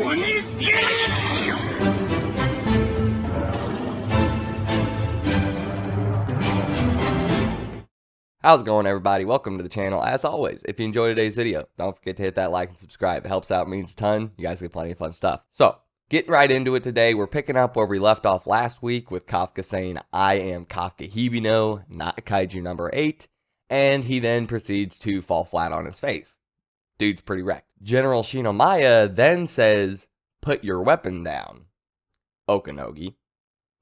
How's it going, everybody? Welcome to the channel. As always, if you enjoyed today's video, don't forget to hit that like and subscribe. It helps out, means a ton. You guys get plenty of fun stuff. So, getting right into it today, we're picking up where we left off last week with Kafka saying, I am Kafka Hibino, not Kaiju number 8, and he then proceeds to fall flat on his face. Dude's pretty wrecked. General Shinomiya then says, put your weapon down, Okanogi.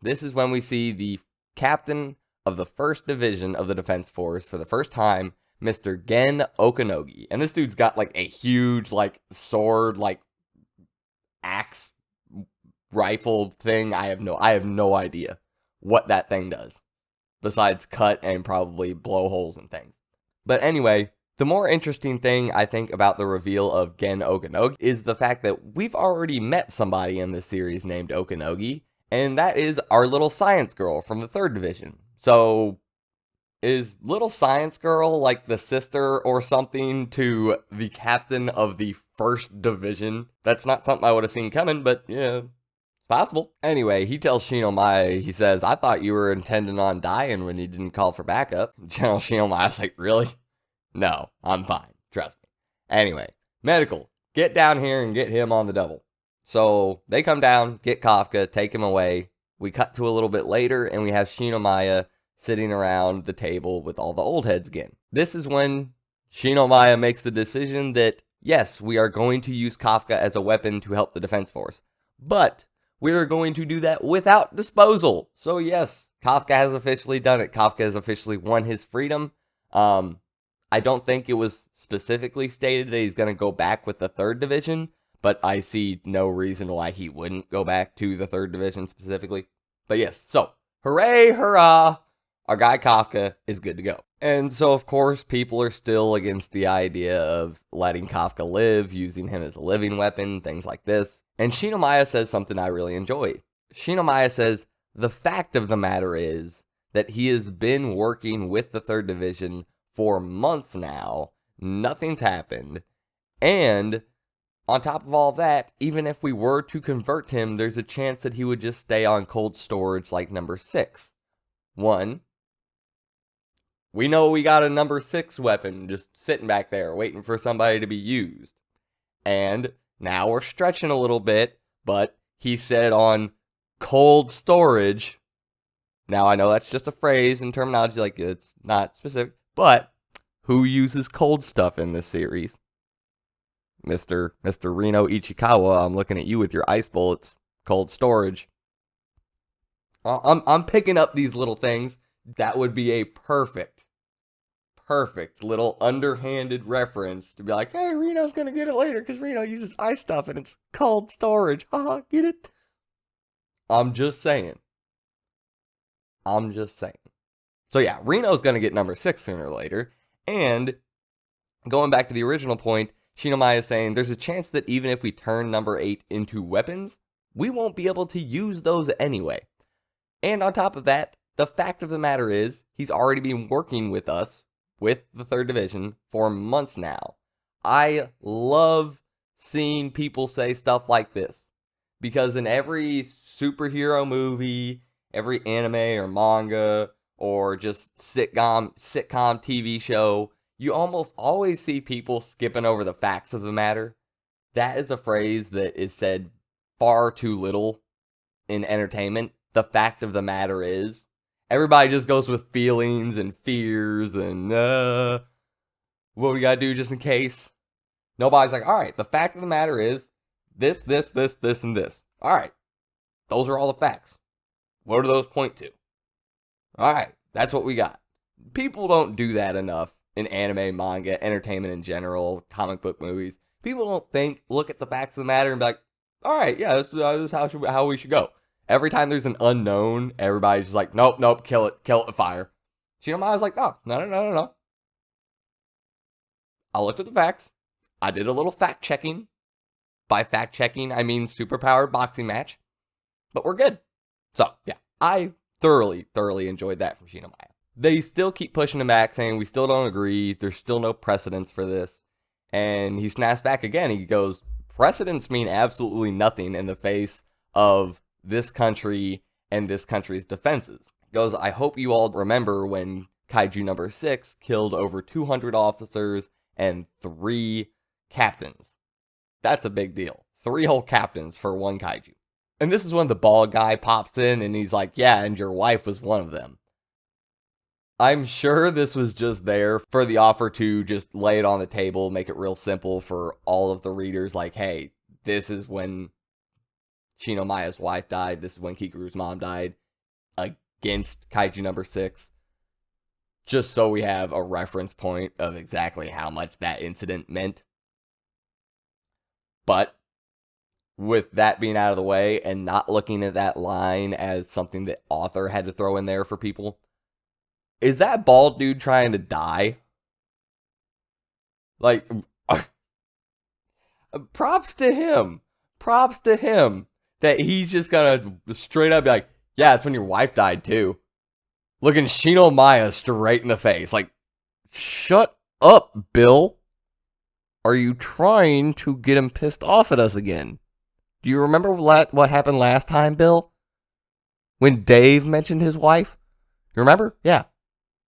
This is when we see the captain of the 1st Division of the Defense Force for the first time, Mr. Gen Okanogi. And this dude's got like a huge like sword, like axe rifle thing. I have no idea what that thing does besides cut and probably blow holes and things. But anyway, the more interesting thing I think about the reveal of Gen Okanogi is the fact that we've already met somebody in this series named Okanogi, and that is our little science girl from the 3rd Division. So, is little science girl like the sister or something to the captain of the 1st Division? That's not something I would have seen coming, but yeah, it's possible. Anyway, he tells Shinomiya, he says, I thought you were intending on dying when you didn't call for backup. General Shinomiya's like, really? No, I'm fine. Trust me. Anyway, medical, get down here and get him on the double. So, they come down, get Kafka, take him away. We cut to a little bit later, and we have Shinomiya sitting around the table with all the old heads again. This is when Shinomiya makes the decision that, yes, we are going to use Kafka as a weapon to help the Defense Force, but we are going to do that without disposal. So yes, Kafka has officially done it. Kafka has officially won his freedom. I don't think it was specifically stated that he's going to go back with the 3rd Division, but I see no reason why he wouldn't go back to the 3rd Division specifically. But yes, so, hooray, hurrah! Our guy Kafka is good to go. And so, of course, people are still against the idea of letting Kafka live, using him as a living weapon, things like this. And Shinomiya says something I really enjoy. Shinomiya says, the fact of the matter is that he has been working with the 3rd Division for months now, nothing's happened, and on top of all of that, even if we were to convert him, there's a chance that he would just stay on cold storage like number 6. 1, we know we got a number 6 weapon just sitting back there waiting for somebody to be used. And now we're stretching a little bit, but he said on cold storage. Now I know that's just a phrase and terminology, like it's not specific, but who uses cold stuff in this series? Mr. Reno Ichikawa, I'm looking at you with your ice bullets, cold storage. I'm picking up these little things. That would be a perfect little underhanded reference to be like, hey, Reno's gonna get it later because Reno uses ice stuff and it's cold storage. Haha, get it? I'm just saying. So yeah, Reno's gonna get number 6 sooner or later. And going back to the original point, Shinomiya is saying there's a chance that even if we turn number 8 into weapons, we won't be able to use those anyway. And on top of that, the fact of the matter is, he's already been working with us, with the 3rd Division, for months now. I love seeing people say stuff like this, because in every superhero movie, every anime or manga, or just sitcom TV show, you almost always see people skipping over the facts of the matter. That is a phrase that is said far too little in entertainment. The fact of the matter is, everybody just goes with feelings and fears and, what we gotta do just in case. Nobody's like, alright, the fact of the matter is, this, and this. Alright, those are all the facts. What do those point to? Alright, that's what we got. People don't do that enough in anime, manga, entertainment in general, comic book movies. People don't look at the facts of the matter and be like, alright, yeah, this is how we should go. Every time there's an unknown, everybody's just like, nope, kill it with fire. Shinomiya's like, no. I looked at the facts. I did a little fact checking. By fact checking, I mean superpowered boxing match. But we're good. So, yeah, I thoroughly enjoyed that from Shinomiya. They still keep pushing him back, saying we still don't agree. There's still no precedence for this. And he snaps back again. He goes, precedents mean absolutely nothing in the face of this country and this country's defenses. It goes, I hope you all remember when Kaiju number 6 killed over 200 officers and 3 captains. That's a big deal. 3 whole captains for one Kaiju. And this is when the bald guy pops in and he's like, yeah, and your wife was one of them. I'm sure this was just there for the offer to just lay it on the table, make it real simple for all of the readers. Like, hey, this is when Shinomiya's wife died. This is when Kikuru's mom died against Kaiju number 6. Just so we have a reference point of exactly how much that incident meant. But with that being out of the way and not looking at that line as something that author had to throw in there for people, is that bald dude trying to die? Like, props to him. Props to him that he's just gonna straight up be like, yeah, it's when your wife died too. Looking Shinomiya straight in the face. Like, shut up, Bill. Are you trying to get him pissed off at us again? Do you remember what happened last time, Bill? When Dave mentioned his wife? You remember? Yeah.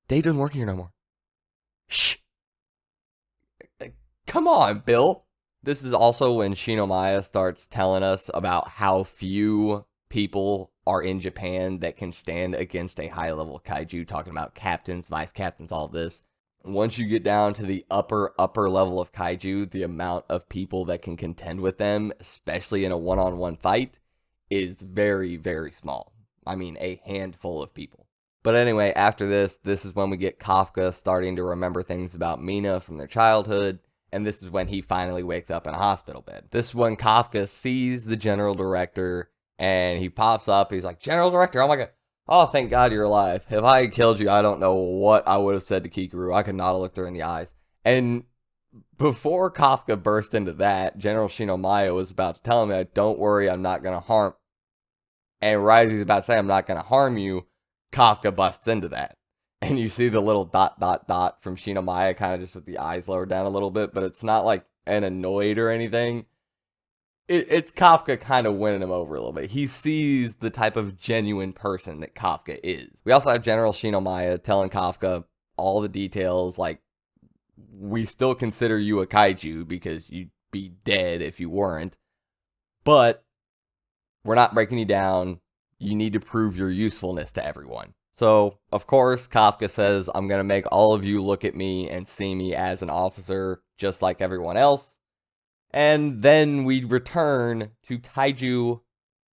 Dave doesn't work here no more. Shh. Come on, Bill. This is also when Shinomiya starts telling us about how few people are in Japan that can stand against a high-level kaiju, talking about captains, vice captains, all of this. Once you get down to the upper level of kaiju, the amount of people that can contend with them, especially in a one-on-one fight, is very, very small. I mean, a handful of people. But anyway, after this is when we get Kafka starting to remember things about Mina from their childhood, and this is when he finally wakes up in a hospital bed. This is when Kafka sees the general director, and he pops up. He's like, General Director, oh my god. Oh, thank God you're alive. If I had killed you, I don't know what I would have said to Kikuru. I could not have looked her in the eyes. And before Kafka burst into that, General Shinomiya was about to tell him, don't worry, I'm not going to harm. And right as he's about to say, I'm not going to harm you, Kafka busts into that. And you see the little ... from Shinomiya, kind of just with the eyes lowered down a little bit, but it's not like an annoyed or anything. It's Kafka kind of winning him over a little bit. He sees the type of genuine person that Kafka is. We also have General Shinomiya telling Kafka all the details, like, we still consider you a kaiju because you'd be dead if you weren't, but we're not breaking you down. You need to prove your usefulness to everyone. So, of course, Kafka says, I'm going to make all of you look at me and see me as an officer just like everyone else. And then we return to Kaiju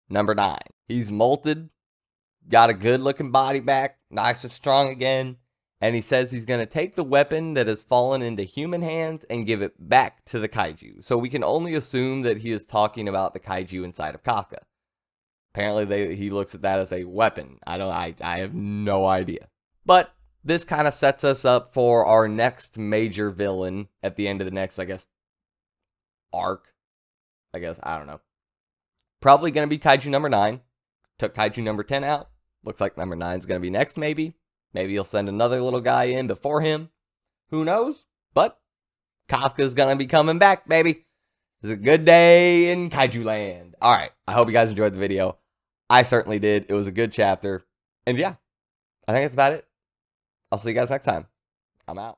number 9. He's molted, got a good looking body back, nice and strong again, and he says he's going to take the weapon that has fallen into human hands and give it back to the Kaiju. So we can only assume that he is talking about the Kaiju inside of Kafka. Apparently he looks at that as a weapon. I have no idea. But this kind of sets us up for our next major villain at the end of the next, I guess, arc. I don't know. Probably going to be Kaiju number 9. Took Kaiju number 10 out. Looks like number 9 is going to be next, maybe. Maybe he'll send another little guy in before him. Who knows? But Kafka's going to be coming back, baby. It's a good day in Kaiju land. Alright, I hope you guys enjoyed the video. I certainly did. It was a good chapter. And yeah, I think that's about it. I'll see you guys next time. I'm out.